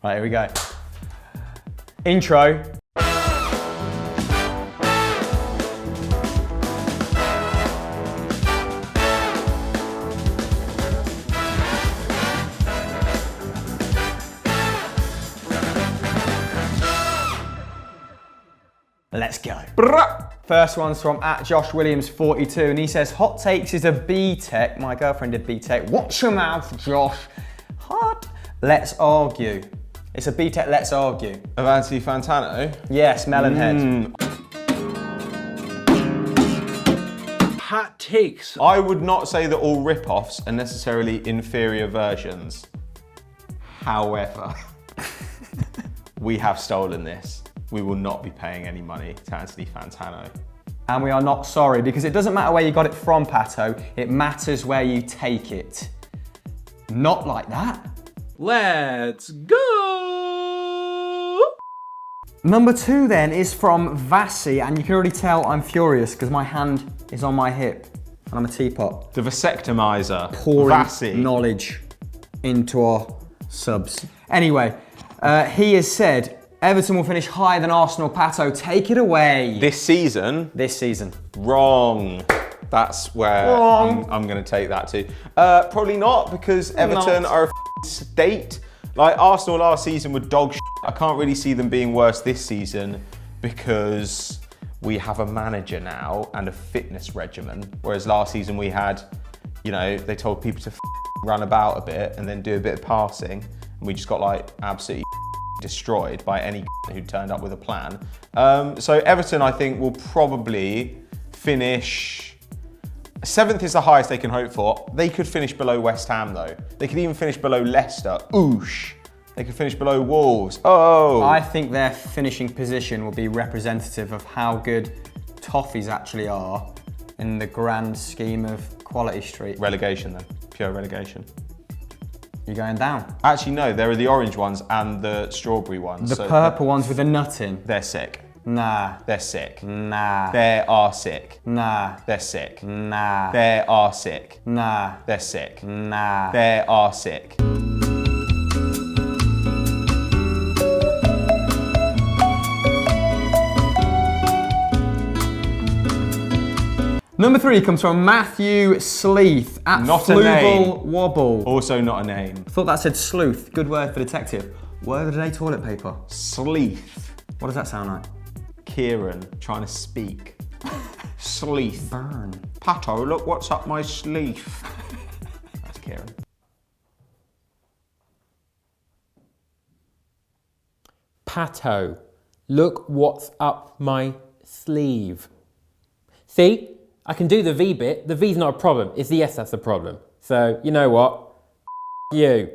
Right, here we go. Intro. Let's go. First one's from @JoshWilliams42 and he says, hot takes is a B-Tech. My girlfriend did B-Tech. Watch your mouth, Josh. Hot. Let's argue. It's a B-Tech, let's argue. Avanti Fantano? Yes, Melonhead. Hot takes. I would not say that all rip-offs are necessarily inferior versions. However, we have stolen this. We will not be paying any money to Anthony Fantano. And we are not sorry, because it doesn't matter where you got it from, Pato. It matters where you take it. Not like that. Let's go! Number 2 then is from Vasi, and you can already tell I'm furious because my hand is on my hip and I'm a teapot. The vasectomizer. Pouring Vasi. knowledge into our subs. Anyway, he has said, Everton will finish higher than Arsenal. Pato, take it away. This season? This season. Wrong. That's where I'm going to take that to. Probably not, because Everton are a state. Like Arsenal last season were dog shit. I can't really see them being worse this season because we have a manager now and a fitness regimen. Whereas last season we had, you know, they told people to run about a bit and then do a bit of passing. And we just got like absolutely destroyed by any who turned up with a plan. So Everton, I think, will probably finish 7th is the highest they can hope for. They could finish below West Ham though. They could even finish below Leicester. Oosh. They could finish below Wolves. Oh. I think their finishing position will be representative of how good Toffees actually are in the grand scheme of Quality Street. Relegation then. Pure relegation. You're going down. Actually, no, there are the orange ones and the strawberry ones. The purple ones with a nut in. They're sick. Nah. They're sick. Nah. They are sick. Nah. They're sick. Nah. They are sick. Nah. They're sick. Nah. They are sick. Number 3 comes from Matthew Sleeth at Not a name. Wobble. Also not a name. Thought that said sleuth. Good word for detective. Word of the day, toilet paper. Sleeth. What does that sound like? Kieran trying to speak. Sleeth. Burn. Pato, look what's up my sleeve. That's Kieran. Pato, look what's up my sleeve. See, I can do the V bit. The V's not a problem. It's the S that's the problem. So, you know what? You.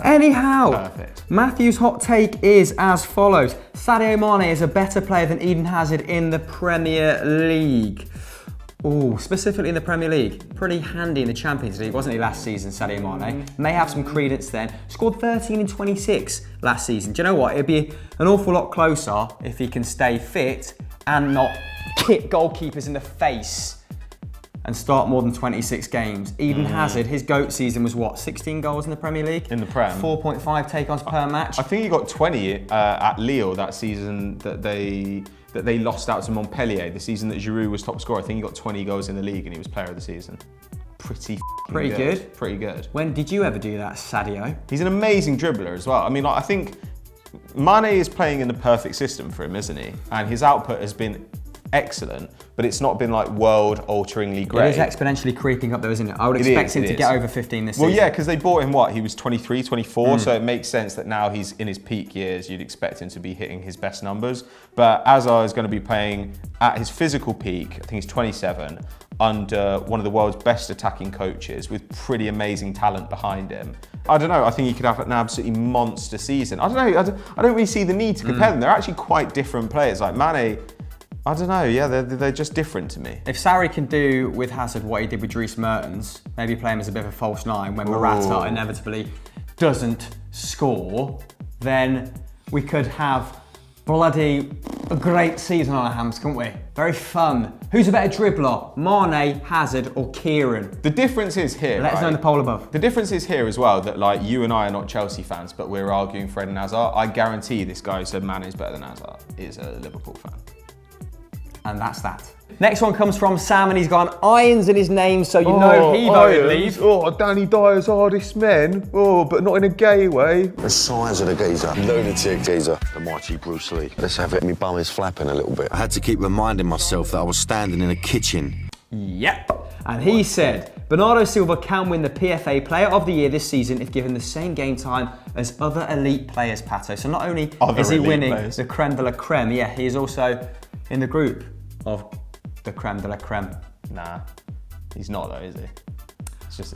Anyhow, Perfect. Matthew's hot take is as follows. Sadio Mane is a better player than Eden Hazard in the Premier League. Ooh, specifically in the Premier League. Pretty handy in the Champions League, wasn't he, last season, Sadio Mane? May have some credence then. Scored 13 in 26 last season. Do you know what? It'd be an awful lot closer if he can stay fit and not kick goalkeepers in the face and start more than 26 games. Eden Hazard, his GOAT season was what, 16 goals in the Premier League? In the Prem. 4.5 take-ons per match. I think he got 20 at Lille that season that they lost out to Montpellier, the season that Giroud was top scorer. I think he got 20 goals in the league and he was player of the season. Pretty good. Pretty good. When did you ever do that, Sadio? He's an amazing dribbler as well. I mean, like, I think Mane is playing in the perfect system for him, isn't he? And his output has been excellent, but it's not been like world-alteringly great. It is exponentially creeping up though, isn't it? I would expect him to get over 15 this season. Well, yeah, because they bought him, what, he was 23, 24, so it makes sense that now he's in his peak years, you'd expect him to be hitting his best numbers. But Azar is going to be playing at his physical peak, I think he's 27, under one of the world's best attacking coaches with pretty amazing talent behind him. I don't know, I think he could have an absolutely monster season. I don't know, I don't really see the need to compare them. They're actually quite different players. Like Mane, I don't know, yeah, they're just different to me. If Sarri can do with Hazard what he did with Dries Mertens, maybe play him as a bit of a false nine when Morata inevitably doesn't score, then we could have bloody a great season on our hands, couldn't we? Very fun. Who's a better dribbler? Mane, Hazard, or Kieran? The difference is here, Let us know in the poll above. The difference is here as well that like you and I are not Chelsea fans, but we're arguing Fred and Hazard. I guarantee this guy who said Mane is better than Hazard is a Liverpool fan. And that's that. Next one comes from Sam, and he's got irons in his name, so you know he voted leave. Oh, Danny Dyer's hardest men. Oh, but not in a gay way. The size of the geezer. Lunatic geezer. The mighty Bruce Lee. Let's have it. My bum is flapping a little bit. I had to keep reminding myself that I was standing in a kitchen. Yep. And he said, Bernardo Silva can win the PFA Player of the Year this season if given the same game time as other elite players, Pato. So not only is he winning the creme de la creme, yeah, he is also in the group of the creme de la creme. Nah, he's not though, is he?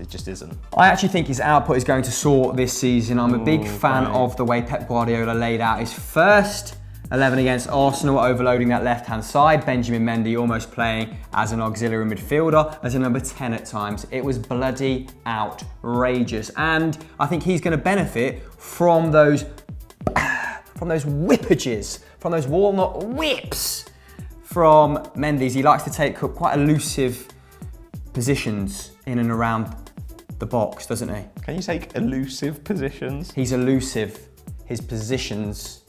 It just isn't. I actually think his output is going to soar this season. I'm a big fan of the way Pep Guardiola laid out his first 11 against Arsenal, overloading that left-hand side. Benjamin Mendy almost playing as an auxiliary midfielder, as a number 10 at times. It was bloody outrageous. And I think he's going to benefit from those whippages, from those walnut whips from Mendy's. He likes to take quite elusive positions in and around the box, doesn't he? Can you take elusive positions? He's elusive. His positions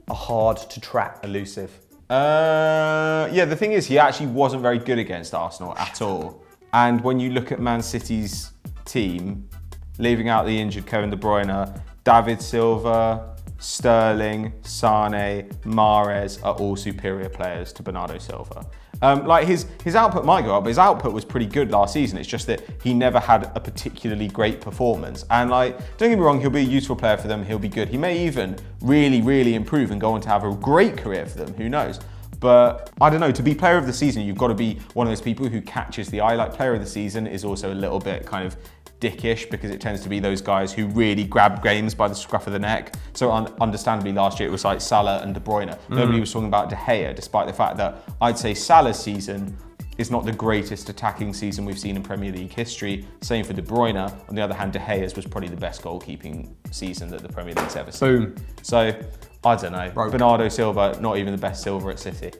are hard to track. Elusive. Yeah, the thing is, he actually wasn't very good against Arsenal at all. And when you look at Man City's team, leaving out the injured Kevin De Bruyne, David Silva, Sterling, Sane, Mahrez are all superior players to Bernardo Silva. Like his output might go up, but his output was pretty good last season. It's just that he never had a particularly great performance. And like, don't get me wrong, he'll be a useful player for them. He'll be good. He may even really, really improve and go on to have a great career for them. Who knows? But I don't know, to be player of the season, you've got to be one of those people who catches the eye. Like player of the season is also a little bit kind of dickish because it tends to be those guys who really grab games by the scruff of the neck. So understandably last year it was like Salah and De Bruyne. Nobody was talking about De Gea, despite the fact that I'd say Salah's season is not the greatest attacking season we've seen in Premier League history. Same for De Bruyne. On the other hand, De Gea's was probably the best goalkeeping season that the Premier League's ever seen. Boom. So, I don't know. Bernardo Silva, not even the best Silva at City.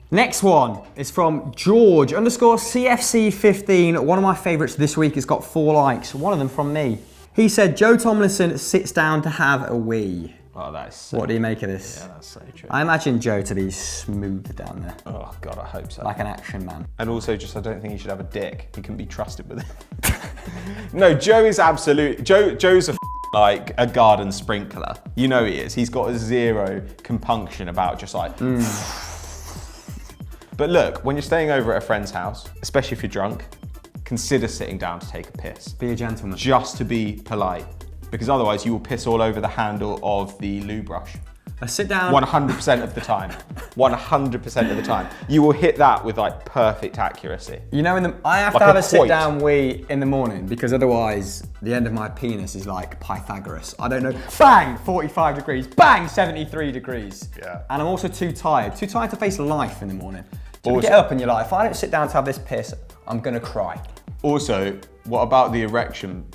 Next one is from George _CFC15. One of my favourites this week has got 4 likes. One of them from me. He said, Joe Tomlinson sits down to have a wee. Oh, that is so What do you make of this? Yeah, that's so true. I imagine Joe to be smooth down there. Oh, God, I hope so. Like an action man. And also, I don't think he should have a dick. He can be trusted with it. No, Joe is absolute. Joe's like a garden sprinkler. You know he is. He's got a zero compunction about just like... But look, when you're staying over at a friend's house, especially if you're drunk, consider sitting down to take a piss. Be a gentleman. Just to be polite. Because otherwise you will piss all over the handle of the loo brush. Sit down. 100% of the time. 100% of the time. You will hit that with like perfect accuracy. You know, I have Like to have a a sit point. down wee in the morning because otherwise the end of my penis is like Pythagoras. I don't know. Bang, 45 degrees. Bang, 73 degrees. Yeah. And I'm also too tired to face life in the morning. So you Also- get up and you're like, if I don't sit down to have this piss, I'm gonna cry. Also, what about the erection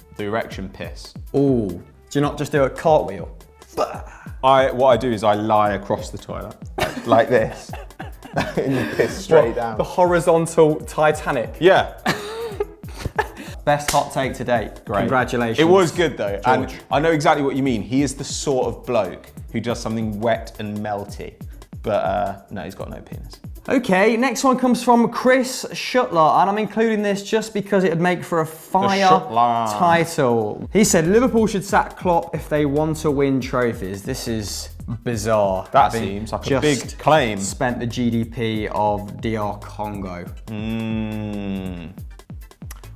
piss? Ooh, do you not just do a cartwheel? What I do is I lie across the toilet like this and you piss straight down. The horizontal Titanic. Yeah. Best hot take to date. Great. Congratulations. It was good though. George. And I know exactly what you mean. He is the sort of bloke who does something wet and melty. But no, he's got no penis. Okay, next one comes from Chris Shuttler, and I'm including this just because it'd make for a fire Shuttler. title. He said Liverpool should sack Klopp if they want to win trophies. This is bizarre. That Having seems like a just big claim. Spent the GDP of DR Congo.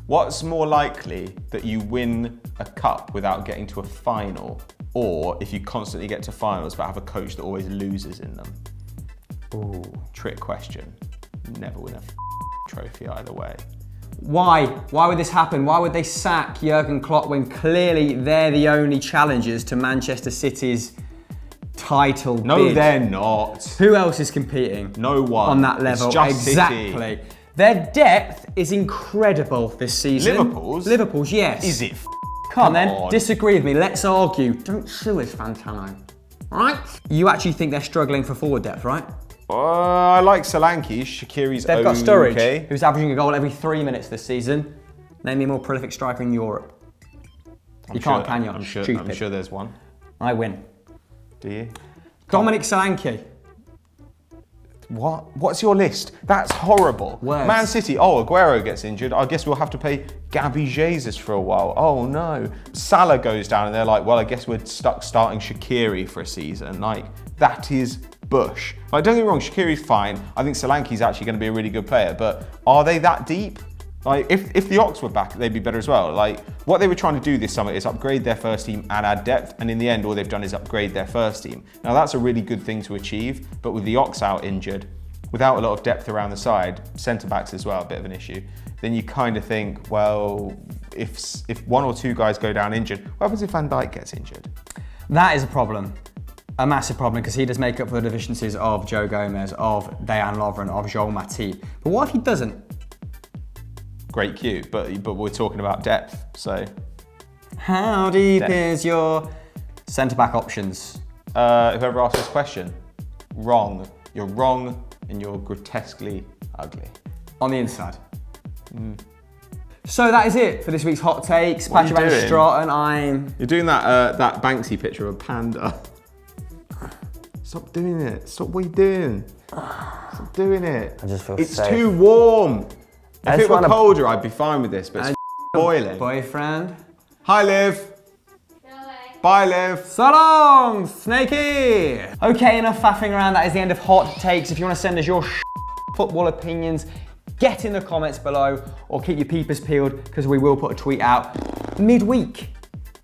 What's more likely, that you win a cup without getting to a final, or if you constantly get to finals but have a coach that always loses in them? Ooh, trick question. Never win a trophy either way. Why? Why would this happen? Why would they sack Jurgen Klopp when clearly they're the only challengers to Manchester City's title No, bid? they're not. Who else is competing? No one. On that level. It's just exactly. City. Their depth is incredible this season. Liverpool's, yes. Is it? Come then, on. disagree with me. Let's argue. Don't sue us, Fantano. Right? You actually think they're struggling for forward depth, right? I like Solanke. Shaqiri's They've got okay. Sturridge, who's averaging a goal every 3 minutes this season. Name me a more prolific striker in Europe. You can't, can you? I'm sure there's one. I win. Do you? Dominic Solanke. What? What's your list? That's horrible. Words. Man City. Oh, Aguero gets injured. I guess we'll have to pay Gabby Jesus for a while. Oh no. Salah goes down and they're like, well, I guess we're stuck starting Shaqiri for a season. Like, that is bush. Like, don't get me wrong, Shaqiri's fine. I think Solanke's actually going to be a really good player, but are they that deep? Like, if the Ox were back, they'd be better as well. Like, what they were trying to do this summer is upgrade their first team and add depth, and in the end, all they've done is upgrade their first team. Now, that's a really good thing to achieve, but with the Ox out injured, without a lot of depth around the side, centre-backs as well, a bit of an issue, then you kind of think, well, if one or two guys go down injured, what happens if Van Dijk gets injured? That is a problem. A massive problem, because he does make up for the deficiencies of Joe Gomez, of Dejan Lovren, of Joel Matip. But what if he doesn't? Great cue, but we're talking about depth, so. How deep is your centre-back options? Whoever asked this question, wrong. You're wrong and you're grotesquely ugly. On the inside. So that is it for this week's Hot Takes. What are you Patrick Van doing? Straten, You're doing that Banksy picture of a panda. Stop doing it. Stop what you're doing. Stop doing it. I just feel it's safe. too warm. I If just it were wanna- colder, I'd be fine with this, but it's boiling. boyfriend. Hi, Liv. Bye, Liv. So long, Snakey! Okay, enough faffing around. That is the end of Hot Takes. If you want to send us your football opinions, get in the comments below or keep your peepers peeled, because we will put a tweet out midweek.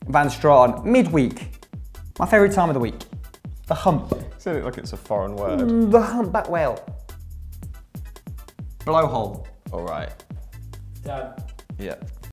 Van Straten, midweek. My favourite time of the week. The hump. Said it like it's a foreign word. The humpback whale. Blowhole. All right. Done. Yeah.